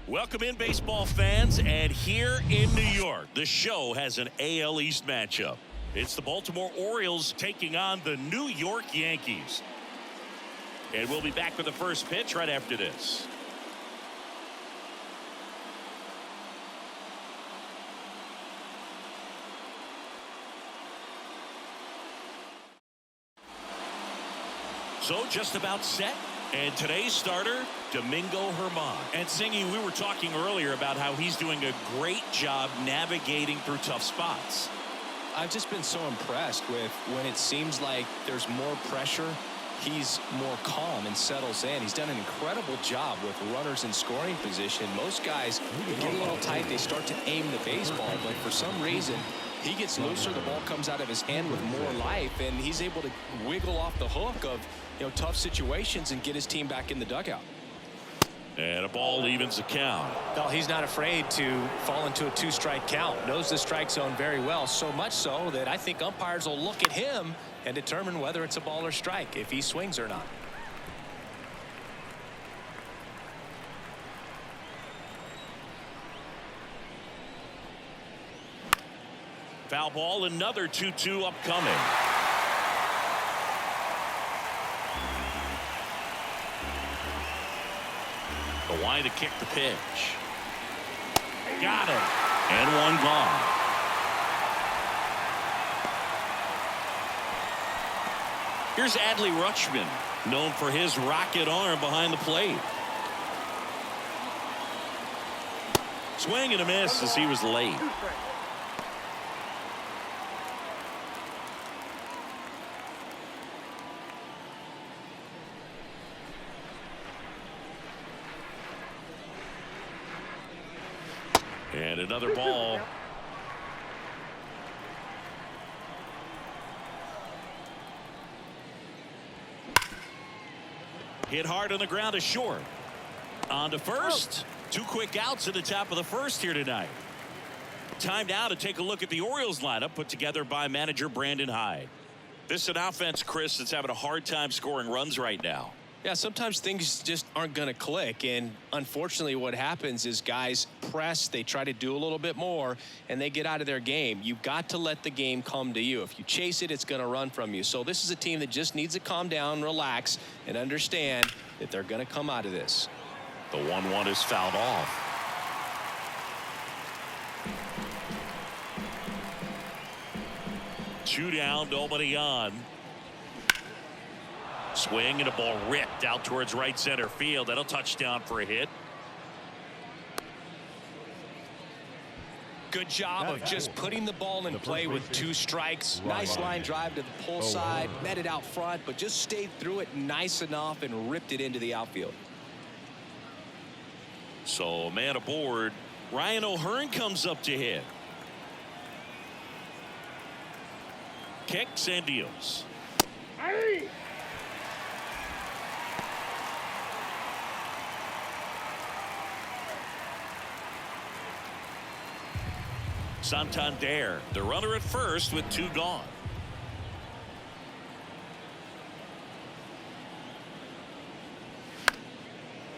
Welcome in, baseball fans, and here in New York, the show has an AL East matchup. It's the Baltimore Orioles taking on the New York Yankees. And we'll be back with the first pitch right after this. So just about set. And today's starter, Domingo Germán. And Singy, we were talking earlier about how he's doing a great job navigating through tough spots. I've just been so impressed with when it seems like there's more pressure, he's more calm and settles in. He's done an incredible job with runners in scoring position. Most guys get a little tight, they start to aim the baseball, but for some reason he gets looser, the ball comes out of his hand with more life, and he's able to wiggle off the hook of tough situations and get his team back in the dugout. And a ball evens the count. Well, he's not afraid to fall into a two-strike count. Knows the strike zone very well, so much so that I think umpires will look at him and determine whether it's a ball or strike, if he swings or not. Foul ball, another 2-2 upcoming. The line to kick the pitch. Got it. And one gone. Here's Adley Rutschman, known for his rocket arm behind the plate. Swing and a miss as he was late. And another ball. Hit hard on the ground to short. On to first. Two quick outs at the top of the first here tonight. Time now to take a look at the Orioles lineup put together by manager Brandon Hyde. This is an offense, Chris, that's having a hard time scoring runs right now. Yeah, sometimes things just aren't going to click, and unfortunately what happens is guys press, they try to do a little bit more, and they get out of their game. You've got to let the game come to you. If you chase it, it's going to run from you. So this is a team that just needs to calm down, relax, and understand that they're going to come out of this. The 1-1 is fouled off. Two down, nobody on. Swing and a ball ripped out towards right center field. That'll touch down for a hit. Good job of just putting the ball in play with two strikes. Nice line drive to the pull side, met it out front, but just stayed through it nice enough and ripped it into the outfield. So man aboard. Ryan O'Hearn comes up to hit. Kicks and deals. Santander, the runner at first with two gone.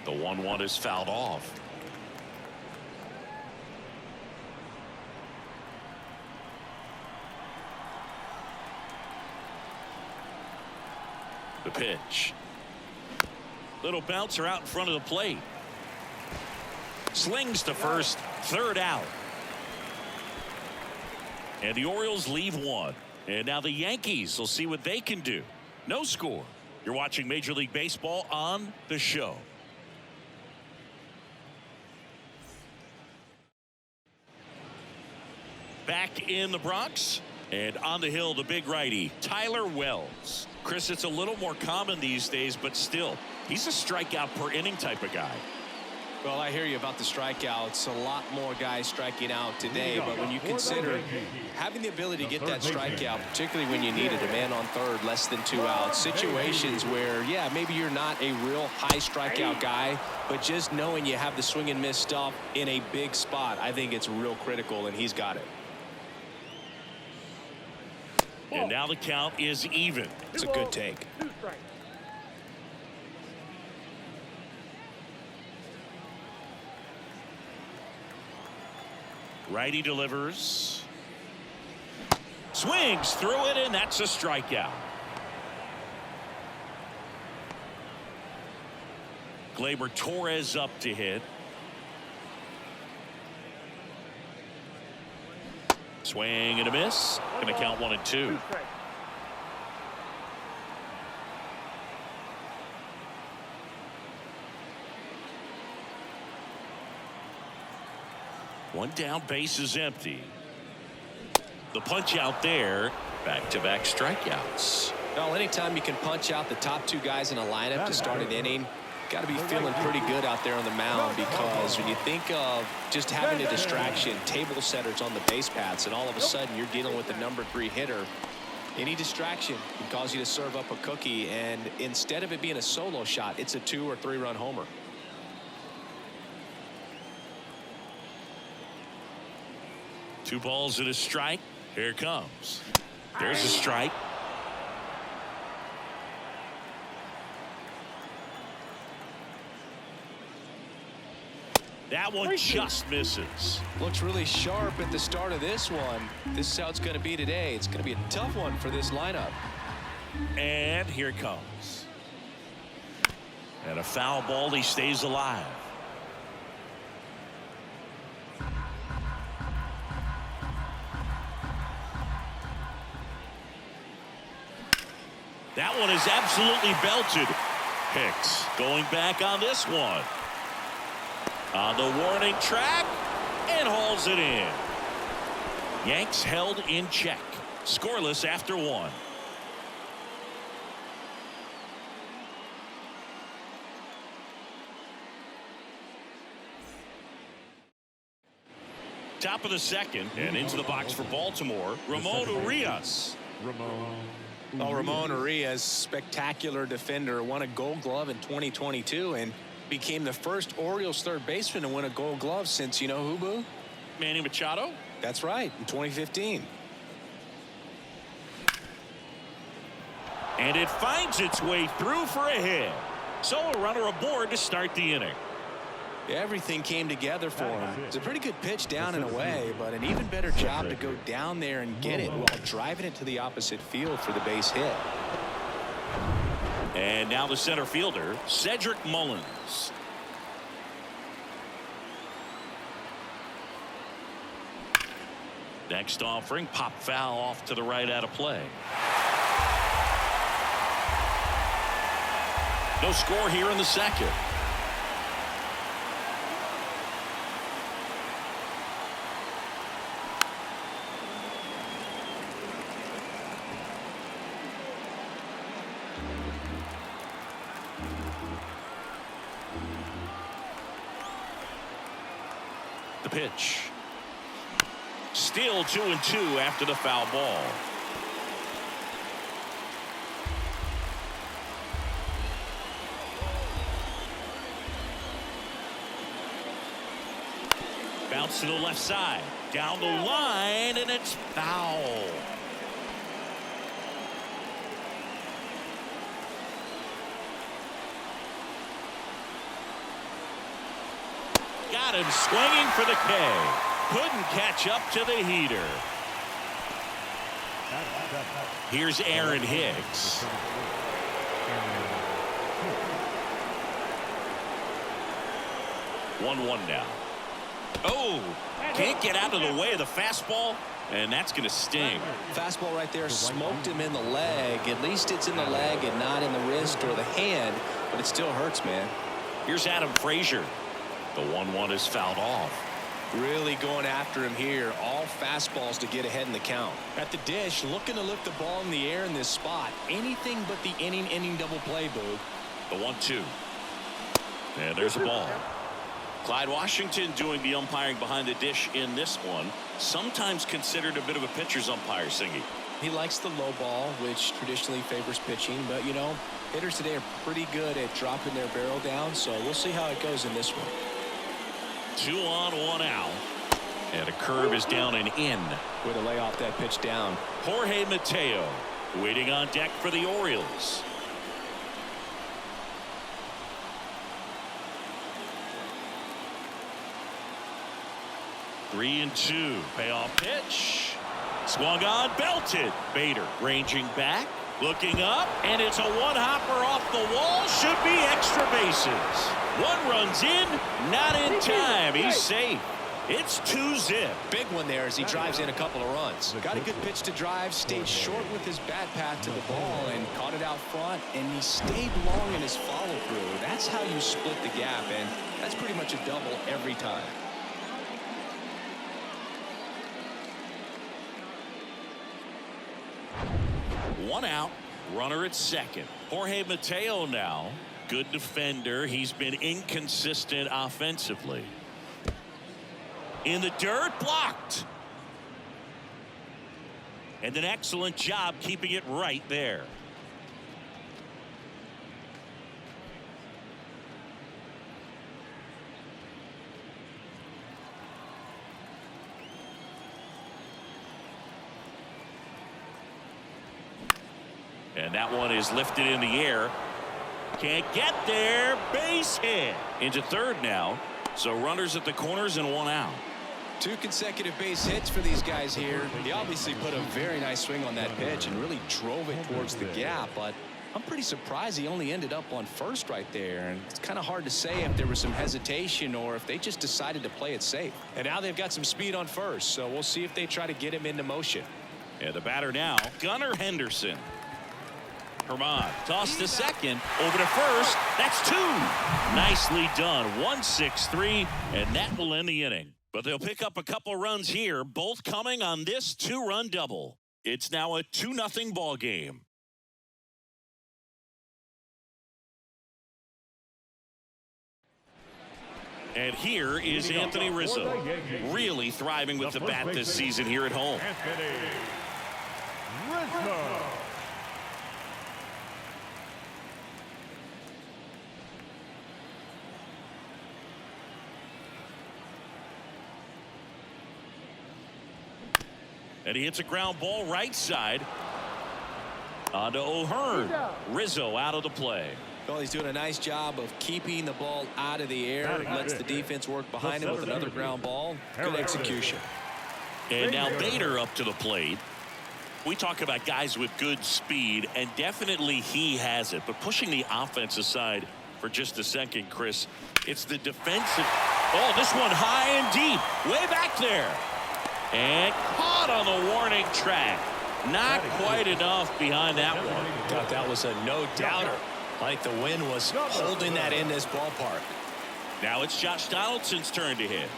The 1-1 is fouled off. The pitch. Little bouncer out in front of the plate. Slings to first, third out. And the Orioles leave one. And now the Yankees will see what they can do. No score. You're watching Major League Baseball on the show. Back in the Bronx. And on the hill, the big righty, Tyler Wells. Chris, it's a little more common these days, but still, he's a strikeout per inning type of guy. Well, I hear you about the strikeouts. A lot more guys striking out today, but when you consider having the ability to get that strikeout, particularly when you need it, a man on third, less than 2 outs, situations where, yeah, maybe you're not a real high strikeout guy, but just knowing you have the swing and miss stuff in a big spot, I think it's real critical, and he's got it. And now the count is even. It's a good take. Righty delivers. Swings through it, and that's a strikeout. Gleyber Torres up to hit. Swing and a miss. Going to count 1-2. One down, base is empty. The punch out there. Back-to-back strikeouts. Well, anytime you can punch out the top two guys in a lineup to start an inning, got to be feeling pretty good out there on the mound, because when you think of just having a distraction, table setters on the base paths, and all of a sudden you're dealing with the #3 hitter, any distraction can cause you to serve up a cookie, and instead of it being a solo shot, it's a 2 or 3 run homer. Two balls and a strike. Here it comes. There's a strike. That one just misses. Looks really sharp at the start of this one. This is how it's going to be today. It's going to be a tough one for this lineup. And here it comes. And a foul ball. He stays alive. That one is absolutely belted. Hicks going back on this one. On the warning track, and hauls it in. Yanks held in check. Scoreless after 1. Top of the second, and into the box for Baltimore, Ramon Urias. Ramon Urias, spectacular defender, won a Gold Glove in 2022 and became the first Orioles third baseman to win a Gold Glove since, you know who, Boo? Manny Machado. That's right, in 2015. And it finds its way through for a hit. So a runner aboard to start the inning. Everything came together for him. It's a pretty good pitch down and away, but an even better job to go down there and get it while driving it to the opposite field for the base hit. And now the center fielder, Cedric Mullins. Next offering, pop foul off to the right out of play. No score here in the second. The pitch. Still 2-2 after the foul ball. Bounce to the left side. Down the line, and it's foul. Got him swinging for the K. Couldn't catch up to the heater. Here's Aaron Hicks. 1-1 now. Oh, can't get out of the way of the fastball, and that's going to sting. Fastball right there smoked him in the leg. At least it's in the leg and not in the wrist or the hand, but it still hurts, man. Here's Adam Frazier. The 1-1 is fouled off. Really going after him here. All fastballs to get ahead in the count. At the dish, looking to lift the ball in the air in this spot. Anything but the inning double play, Boo. The 1-2. And there's a ball. Clyde Washington doing the umpiring behind the dish in this one. Sometimes considered a bit of a pitcher's umpire, Singy. He likes the low ball, which traditionally favors pitching. But, you know, hitters today are pretty good at dropping their barrel down. So we'll see how it goes in this one. 2 on, 1 out. And a curve is down and in. Way to lay off that pitch down. Jorge Mateo waiting on deck for the Orioles. 3-2. Payoff pitch. Swung on, belted. Bader ranging back, looking up, and it's a one-hopper off the wall. Should be extra bases. One runs in, not in time. He's safe. It's 2-zip. Big one there as he drives in a couple of runs. Got a good pitch to drive, stayed short with his bat path to the ball, and caught it out front, and he stayed long in his follow-through. That's how you split the gap, and that's pretty much a double every time. One out, runner at second. Jorge Mateo now. Good defender. He's been inconsistent offensively. In the dirt, blocked. And an excellent job keeping it right there. And that one is lifted in the air. Can't get there. Base hit. Into third now. So runners at the corners and one out. 2 consecutive base hits for these guys here. He obviously put a very nice swing on that pitch and really drove it towards the gap, but I'm pretty surprised he only ended up on first right there. And it's kind of hard to say if there was some hesitation or if they just decided to play it safe. And now they've got some speed on first, so we'll see if they try to get him into motion. And the batter now, Gunnar Henderson. Herman toss to second, over to first. That's 2. Nicely done. 1-6-3, and that will end the inning. But they'll pick up a couple runs here, both coming on this 2-run double. It's now a 2-0 ball game. And here is Anthony Rizzo, really thriving with the bat this season here at home. Rizzo. And he hits a ground ball right side. On to O'Hearn. Rizzo out of the play. Well, he's doing a nice job of keeping the ball out of the air. Lets the defense work behind him with another ground ball. Good execution. And now Bader up to the plate. We talk about guys with good speed, and definitely he has it. But pushing the offense aside for just a second, Chris, it's the defensive. Oh, this one high and deep. Way back there. And caught on the warning track. Not quite enough behind that one. Thought that was a no-doubter. Like the wind was holding that in this ballpark. Now it's Josh Donaldson's turn to hit.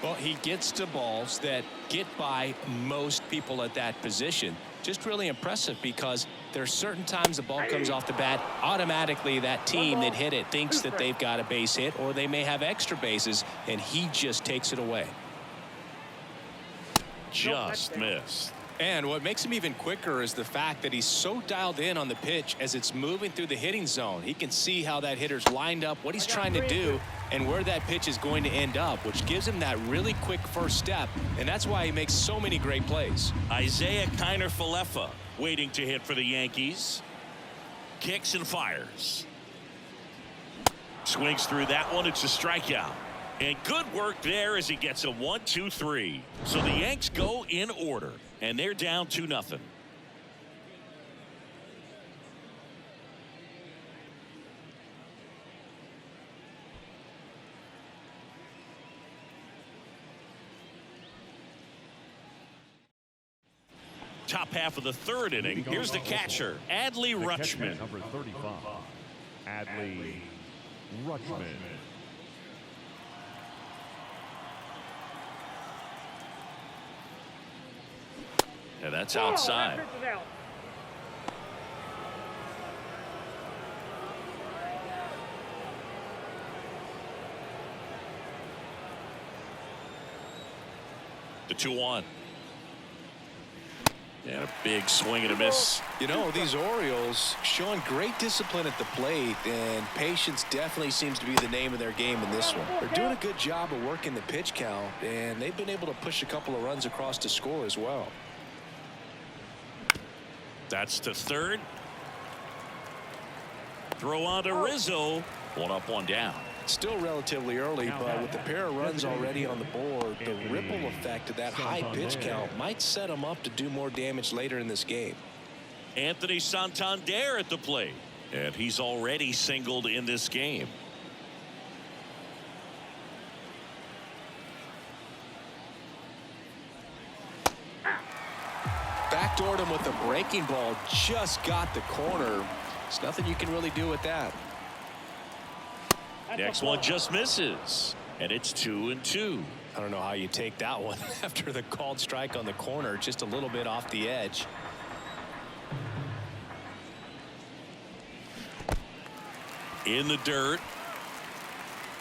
Well, he gets to balls that get by most people at that position. Just really impressive because there's certain times the ball comes off the bat, automatically that team that hit it thinks that they've got a base hit or they may have extra bases, and he just takes it away. Just missed. And what makes him even quicker is the fact that he's so dialed in on the pitch as it's moving through the hitting zone. He can see how that hitter's lined up, what he's trying to do, and where that pitch is going to end up, which gives him that really quick first step, and that's why he makes so many great plays. Isaiah Kiner-Falefa waiting to hit for the Yankees. Kicks and fires. Swings through that one. It's a strikeout. And good work there as he gets a 1-2-3. So the Yanks go in order, and they're down 2-0. Top half of the third inning. Here's the catcher, Adley Rutschman. Number 35, Adley Rutschman. Yeah, that's outside. The 2-1. And a big swing and a miss. You know, these Orioles showing great discipline at the plate, and patience definitely seems to be the name of their game in this one. They're doing a good job of working the pitch count, and they've been able to push a couple of runs across to score as well. That's to third. Throw on to Rizzo. One up, one down. Still relatively early, but with the pair of runs already on the board, the ripple effect of that high pitch count might set him up to do more damage later in this game. Anthony Santander at the plate, and he's already singled in this game. Backdoored him with a breaking ball, just got the corner. There's nothing you can really do with that. Next one just misses, and it's 2-2. I don't know how you take that one after the called strike on the corner, just a little bit off the edge. In the dirt.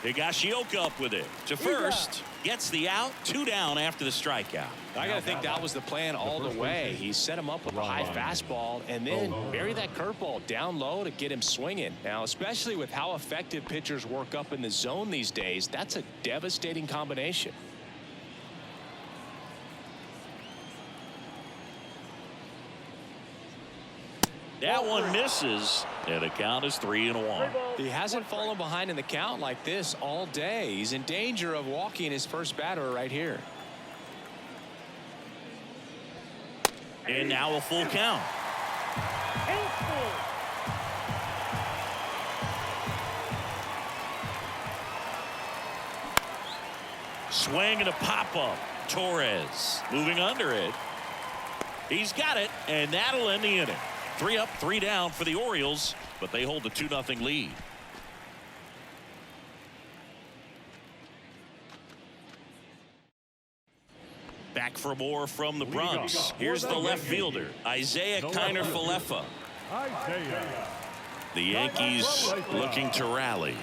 Higashioka up with it to first. Gets the out. 2 down after the strikeout. I got to think that was the plan all the way. He set him up with a high fastball and then bury that curveball down low to get him swinging. Now, especially with how effective pitchers work up in the zone these days, that's a devastating combination. That one misses, and the count is 3-1. He hasn't fallen behind in the count like this all day. He's in danger of walking his first batter right here. And now a full count. Swing and a pop-up. Torres moving under it. He's got it, and that'll end the inning. 3 up, 3 down for the Orioles, but they hold the 2-0 lead. Back for more from the Bronx. Here's the left fielder, Isaiah Kiner-Falefa. The Yankees looking to rally.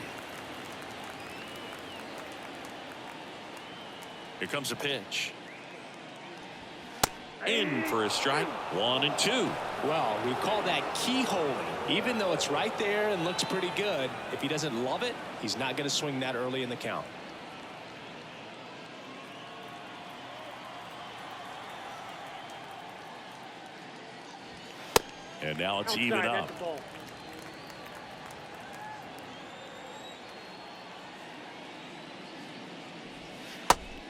Here comes a pitch. In for a strike. 1-2. Well, we call that keyholing. Even though it's right there and looks pretty good, if he doesn't love it, he's not going to swing that early in the count. And now it's even up.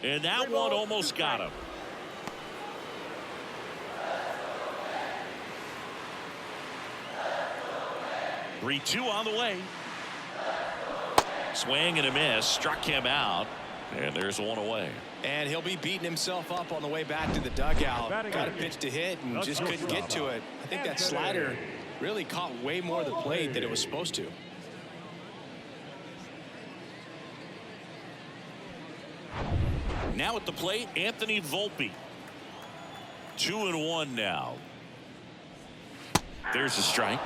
And that one almost got him. Three-two on the way. Swing and a miss. Struck him out. And there's one away. And he'll be beating himself up on the way back to the dugout. Got a pitch to hit and just couldn't get to it. I think that slider really caught way more of the plate than it was supposed to. Now at the plate, Anthony Volpe. 2-1 now. There's a strike.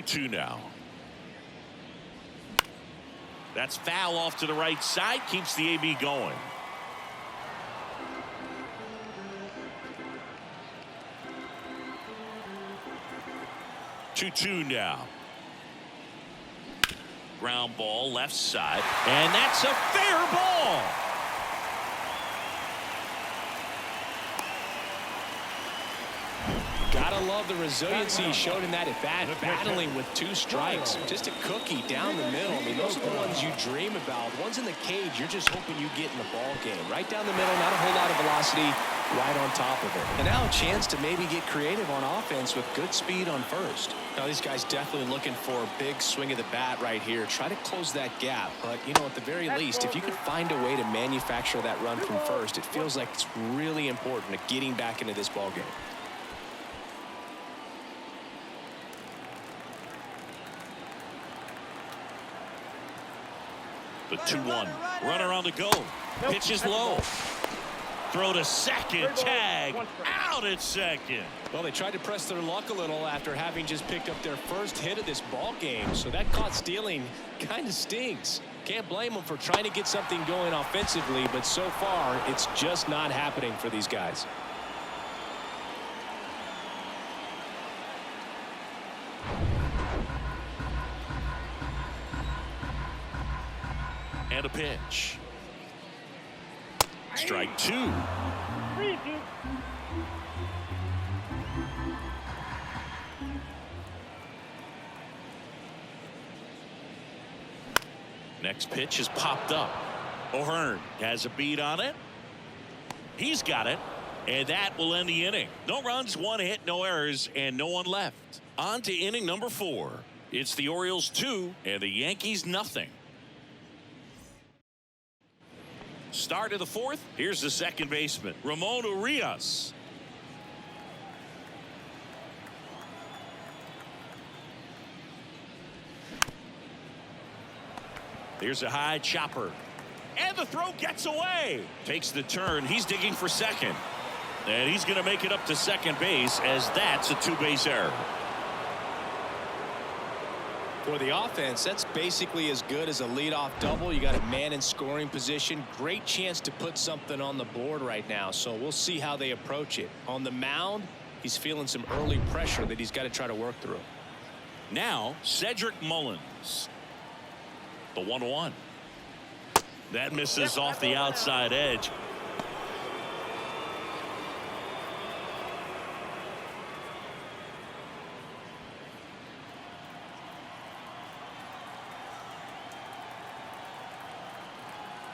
Two now. That's foul off to the right side. Keeps the AB going. Two now. Ground ball left side. And that's a fair ball. Gotta love the resiliency he showed in that at bat, battling with 2 strikes. Just a cookie down the middle. I mean, those are the ones you dream about. The ones in the cage, you're just hoping you get in the ball game. Right down the middle, not a whole lot of velocity, right on top of it. And now a chance to maybe get creative on offense with good speed on first. Now these guys definitely looking for a big swing of the bat right here. Try to close that gap. But, you know, at the very least, if you could find a way to manufacture that run from first, it feels like it's really important to getting back into this ball game. The 2-1. Runner on the go. Pitch is low. Throw to second. Tag. Out at second. Well, they tried to press their luck a little after having just picked up their first hit of this ball game. So that caught stealing kind of stings. Can't blame them for trying to get something going offensively, but so far it's just not happening for these guys. And a pitch. Strike two. Next pitch is popped up. O'Hearn has a beat on it. He's got it. And that will end the inning. No runs, one hit, no errors, and no one left. On to inning number 4. It's the Orioles 2 and the Yankees nothing. Start of the 4th. Here's the second baseman, Ramon Urias. Here's a high chopper. And the throw gets away. Takes the turn. He's digging for second. And he's going to make it up to second base, as that's a 2-base error. For the offense, that's basically as good as a leadoff double. You got a man in scoring position. Great chance to put something on the board right now. So we'll see how they approach it. On the mound, he's feeling some early pressure that he's got to try to work through. Now, Cedric Mullins. The 1-1. That misses off the outside edge.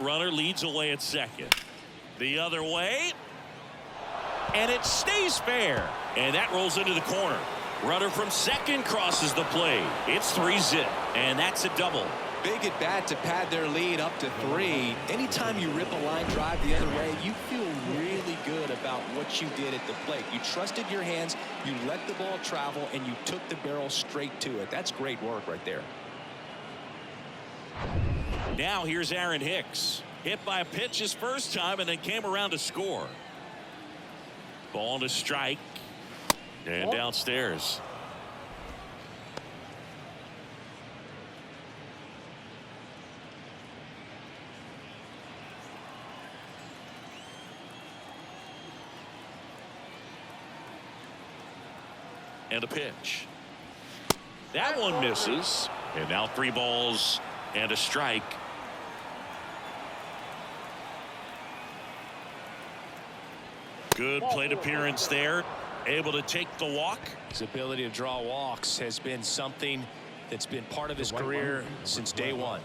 Runner leads away at second. The other way. And it stays fair. And that rolls into the corner. Runner from second crosses the plate. It's 3-zip. And that's a double. Big at bat to pad their lead up to 3. Anytime you rip a line drive the other way, you feel really good about what you did at the plate. You trusted your hands, you let the ball travel, and you took the barrel straight to it. That's great work right there. Now here's Aaron Hicks. Hit by a pitch his first time and then came around to score. Ball to strike. And downstairs. And a pitch. That one misses. And now 3 balls and a strike. Good plate appearance there. Able to take the walk. His ability to draw walks has been something that's been part of his career since day one.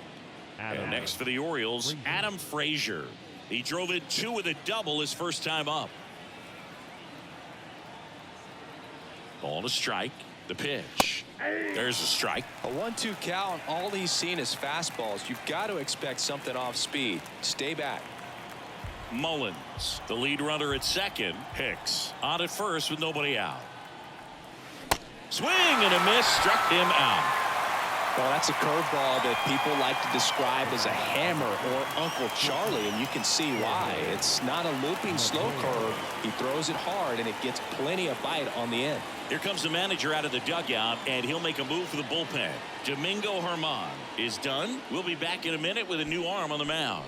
And next for the Orioles, Adam Frazier. He drove in 2 with a double his first time up. Ball to strike. The pitch. There's a strike. A 1-2 count. All he's seen is fastballs. You've got to expect something off speed. Stay back. Mullins, the lead runner at second. Hicks on at first with nobody out. Swing and a miss. Struck him out. Well, that's a curveball that people like to describe as a hammer or Uncle Charlie, and you can see why. It's not a looping slow curve. He throws it hard, and it gets plenty of bite on the end. Here comes the manager out of the dugout, and he'll make a move for the bullpen. Domingo Germán is done. We'll be back in a minute with a new arm on the mound.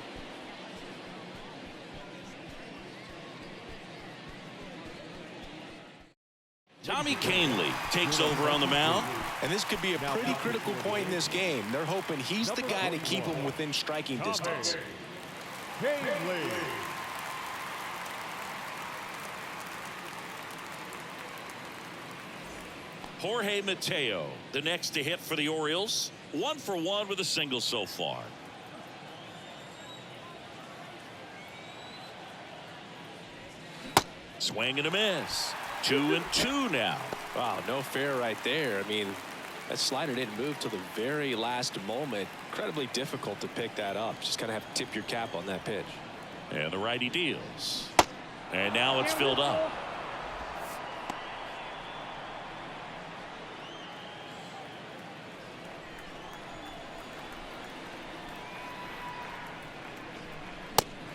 Tommy Kahnle takes over on the mound. And this could be a pretty critical point in this game. They're hoping he's the guy to keep them within striking distance. Jorge Mateo, the next to hit for the Orioles. 1 for 1 with a single so far. Swing and a miss. 2-2 now. Wow, no fair right there. I mean, that slider didn't move till the very last moment. Incredibly difficult to pick that up. Just kind of have to tip your cap on that pitch. And the righty deals. And now it's filled up.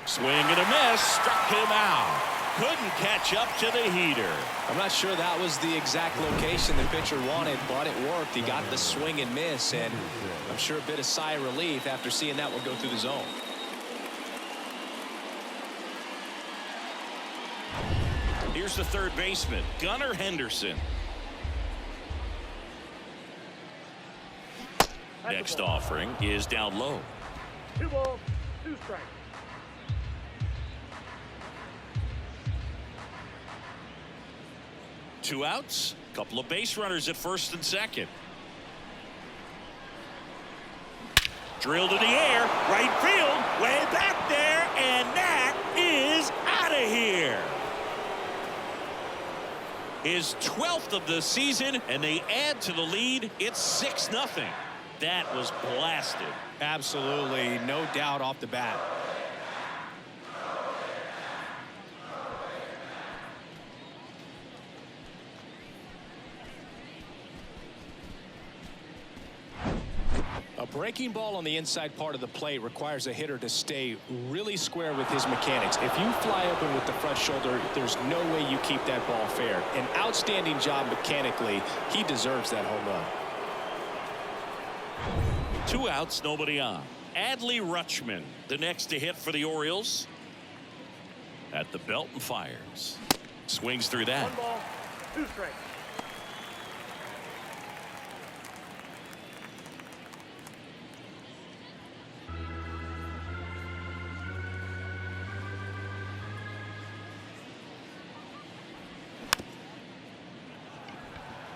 Swing and a miss. Struck him out. Couldn't catch up to the heater. I'm not sure that was the exact location the pitcher wanted, but it worked. He got the swing and miss, and I'm sure a bit of sigh of relief after seeing that one go through the zone. Here's the third baseman, Gunnar Henderson. Next offering is down low. 2 balls, 2 strikes. 2 outs. Couple of base runners at first and second. Drilled in the air, right field, way back there, and that is out of here. His 12th of the season, and they add to the lead. It's 6-0. That was blasted. Absolutely, no doubt off the bat. A breaking ball on the inside part of the plate requires a hitter to stay really square with his mechanics. If you fly open with the front shoulder, there's no way you keep that ball fair. An outstanding job mechanically. He deserves that home run. 2 outs, nobody on. Adley Rutschman, the next to hit for the Orioles. At the belt and fires. Swings through that. 1 ball, 2 strikes.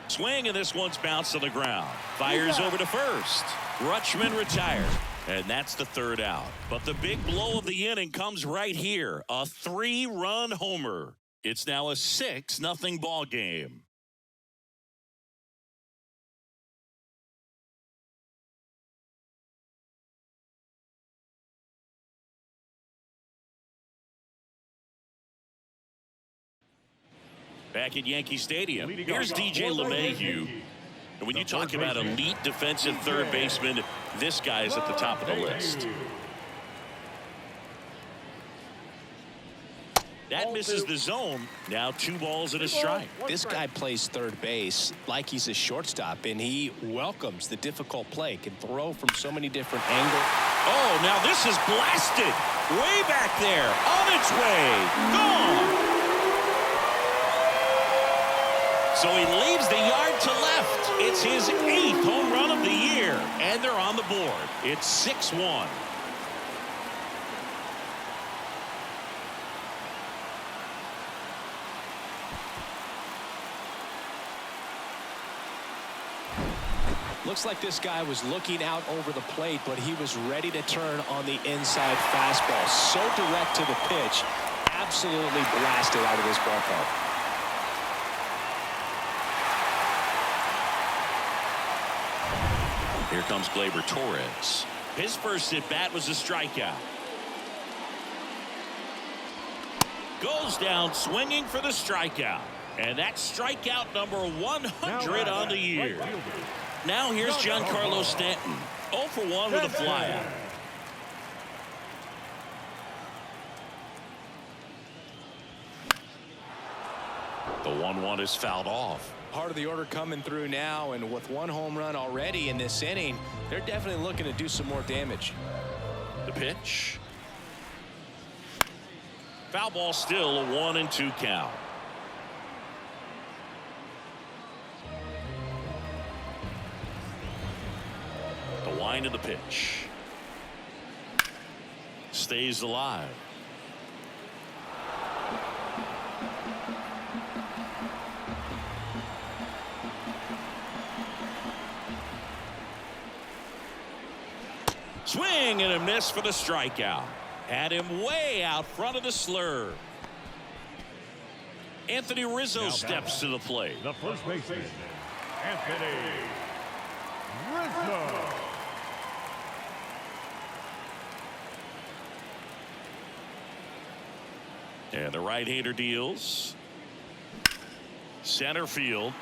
Swing, and this one's bounced to the ground. Fires over to first. Rutschman retired. And that's the 3rd out. But the big blow of the inning comes right here. A 3-run homer. It's now a 6-0 ball game. Back at Yankee Stadium, here's DJ LeMahieu. And when you talk about elite defensive third baseman, this guy's at the top of the list. That misses the zone. Now 2 balls and a strike. This guy plays third base like he's a shortstop, and he welcomes the difficult play. Can throw from so many different angles. Oh, now this is blasted. Way back there. On its way. Gone. So he leaves the yard to left. It's his 8th home run of the year. And they're on the board. It's 6-1. Looks like this guy was looking out over the plate, but he was ready to turn on the inside fastball. So direct to the pitch. Absolutely blasted out of this ballpark. Here comes Gleyber Torres. His first at bat was a strikeout. Goes down swinging for the strikeout. And that's strikeout number 100 on the year. Now here's Giancarlo Stanton. 0 for 1 with a flyout. The 1-1 is fouled off. Part of the order coming through now, and with 1 home run already in this inning, they're definitely looking to do some more damage. The pitch. Foul ball, still a 1-2 count. The wind of the pitch. Stays alive. Swing and a miss for the strikeout. Had him way out front of the slur. Anthony Rizzo steps to the plate. The first baseman, Anthony Rizzo. And the right-hander deals. Center field.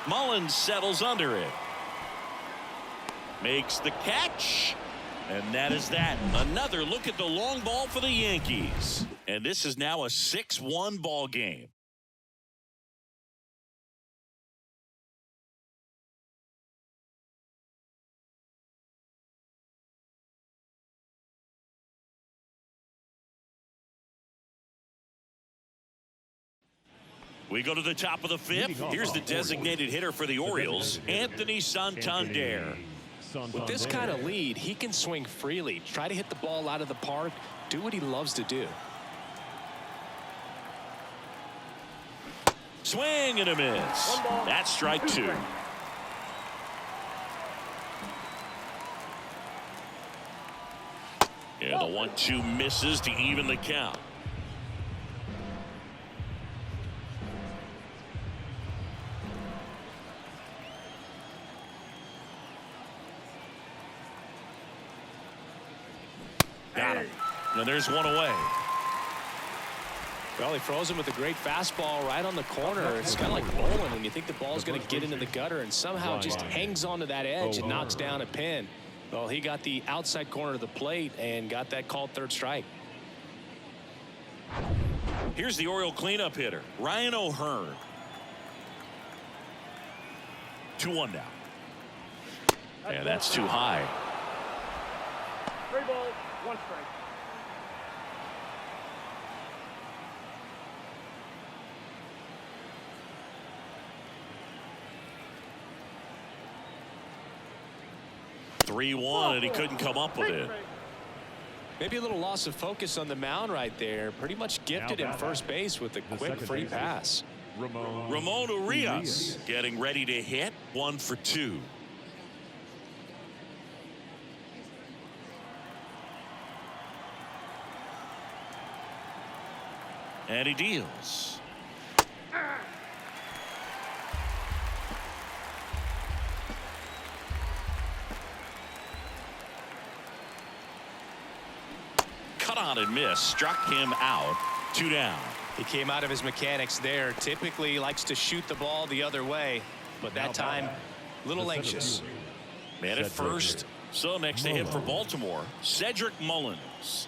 Mullins settles under it. Makes the catch. And that is that. Another look at the long ball for the Yankees. And this is now a 6-1 ball game. We go to the top of the 5th. Here's the designated hitter for the Orioles, Anthony Santander. With this kind of lead, he can swing freely, try to hit the ball out of the park, do what he loves to do. Swing and a miss. That's strike 2. And the 1-2 misses to even the count. Got him. And there's one away. Well, he throws him with a great fastball right on the corner. It's kind of like bowling when you think the ball's going to get into the gutter and somehow just hangs onto that edge and knocks down a pin. Well, he got the outside corner of the plate and got that called third strike. Here's the Oriole cleanup hitter, Ryan O'Hearn. 2-1 now. And that's too high. 3 balls, 1 strike. And he couldn't come up with it. Maybe a little loss of focus on the mound right there. Pretty much gifted him first base with a quick free pass. Ramon Urias getting ready to hit. 1 for 2. And he deals. Cut on and miss. Struck him out. 2 down. He came out of his mechanics there. Typically likes to shoot the ball the other way, but that time a little anxious. Man at first. So next to him for Baltimore, Cedric Mullins.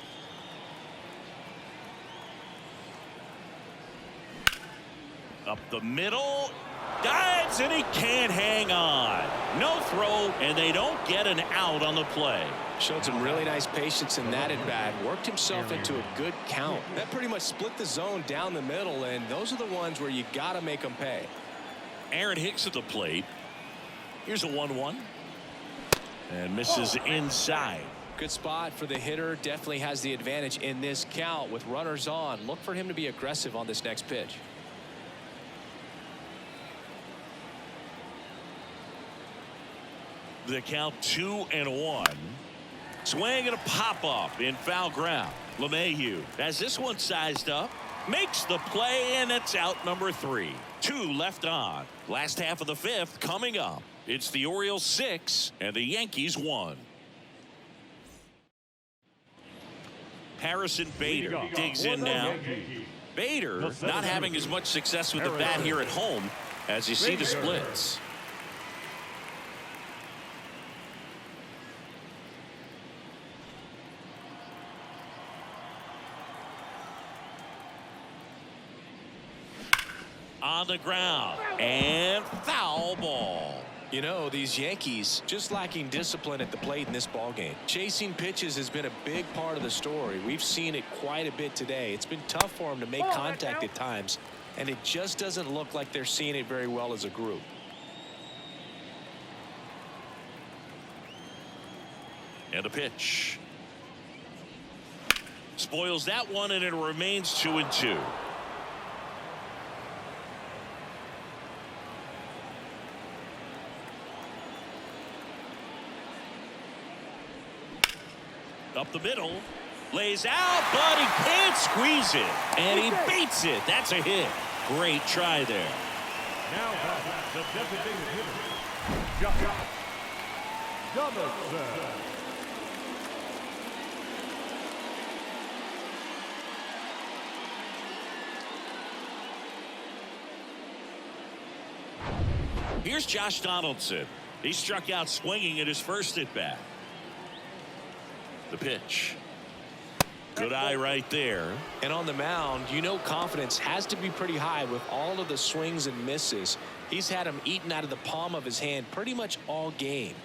Up the middle. Dives and he can't hang on. No throw, and they don't get an out on the play. Showed some really nice patience in that at bat. Worked himself into a good count. That pretty much split the zone down the middle, and those are the ones where you got to make them pay. Aaron Hicks at the plate. Here's a 1-1. And misses inside. Good spot for the hitter. Definitely has the advantage in this count with runners on. Look for him to be aggressive on this next pitch. The count 2-1. Swing and a pop up in foul ground. LeMahieu has this one sized up, makes the play, and it's out number 3. 2 left on. Last half of the 5th coming up. It's the Orioles 6 and the Yankees 1. Harrison Bader digs in now. Bader not having as much success with the bat here at home as you see the splits. On the ground and foul ball. You know, these Yankees just lacking discipline at the plate in this ballgame. Chasing pitches has been a big part of the story. We've seen it quite a bit today. It's been tough for them to make contact at times, and it just doesn't look like they're seeing it very well as a group. And a pitch. Spoils that one, and it remains 2-2. Up the middle, lays out, but he can't squeeze it, and he beats it. That's a hit. Great try there. Now the designated hitter, Josh Donaldson. Here's Josh Donaldson. He struck out swinging at his first at bat. The pitch. Good eye right there. And on the mound, you know, confidence has to be pretty high with all of the swings and misses. He's had them eaten out of the palm of his hand pretty much all game.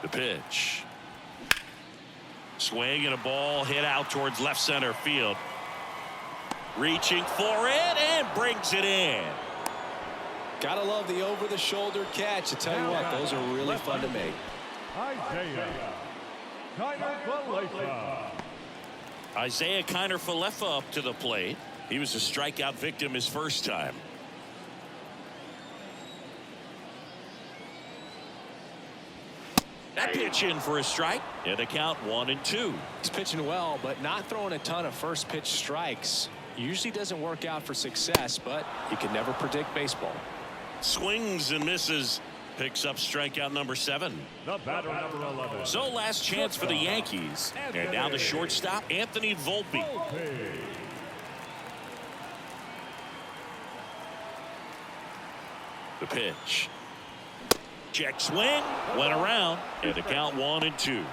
The pitch. Swing and a ball hit out towards left center field. Reaching for it and brings it in. Gotta love the over-the-shoulder catch. I tell you what, those are really fun to make. Isaiah Kiner-Falefa. Isaiah Kiner-Falefa up to the plate. He was a strikeout victim his first time. That pitch in for a strike, and the count 1-2. He's pitching well, but not throwing a ton of first pitch strikes. Usually doesn't work out for success, but you can never predict baseball. Swings and misses. Picks up strikeout number 7. The batter, number 11. So last chance for the Yankees. And now the shortstop, Anthony Volpe. The pitch. Check swing. Went around. And the count 1-2.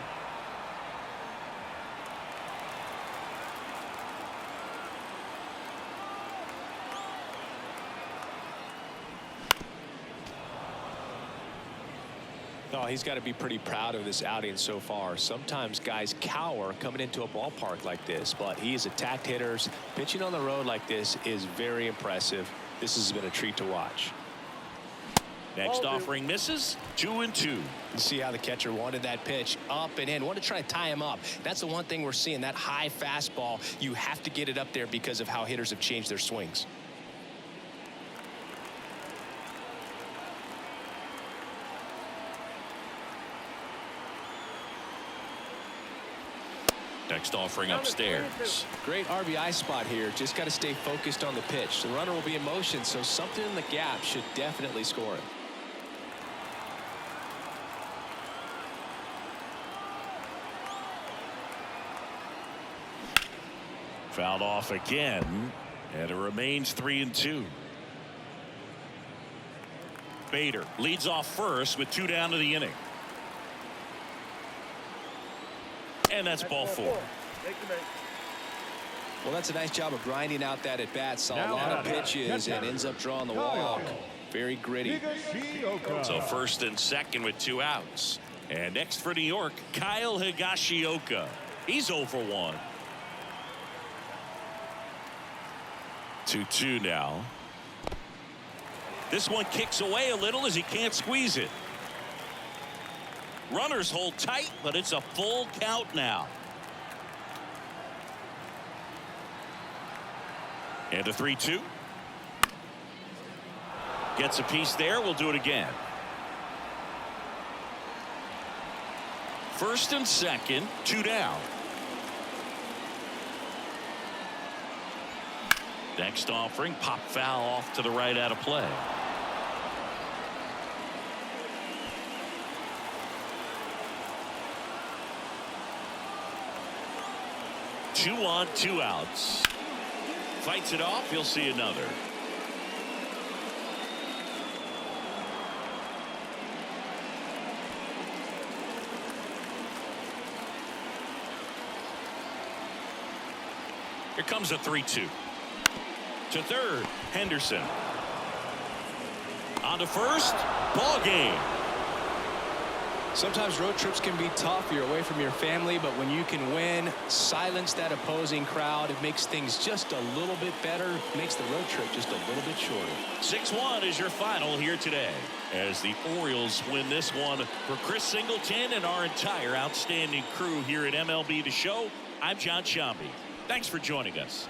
Oh, he's got to be pretty proud of this outing so far. Sometimes guys cower coming into a ballpark like this, but he has attacked hitters. Pitching on the road like this is very impressive. This has been a treat to watch. Next offering misses. 2-2. You see how the catcher wanted that pitch up and in. Want to try to tie him up. That's the one thing we're seeing. That high fastball, you have to get it up there because of how hitters have changed their swings. Next offering upstairs. Great RBI spot here. Just got to stay focused on the pitch. The runner will be in motion, so something in the gap should definitely score it. Fouled off again, and it remains 3-2. Bader leads off first with 2 down to the inning. And that's ball 4. Well, that's a nice job of grinding out that at bat. Saw a lot of pitches and ends up drawing the walk. Very gritty. So first and second with 2 outs. And next for New York, Kyle Higashioka. He's 0 for 1. 2-2 now. This one kicks away a little as he can't squeeze it. Runners hold tight, but it's a full count now. And a 3-2. Gets a piece there. We'll do it again. First and second, 2 down. Next offering, pop foul off to the right out of play. Two on, 2 outs. Fights it off. You'll see another. Here comes a 3-2. To third, Henderson. On to first. Ball game. Sometimes road trips can be tough. You're away from your family, but when you can win, silence that opposing crowd, it makes things just a little bit better. Makes the road trip just a little bit shorter. 6-1 is your final here today as the Orioles win this one. For Chris Singleton and our entire outstanding crew here at MLB The Show, I'm John Shambi. Thanks for joining us.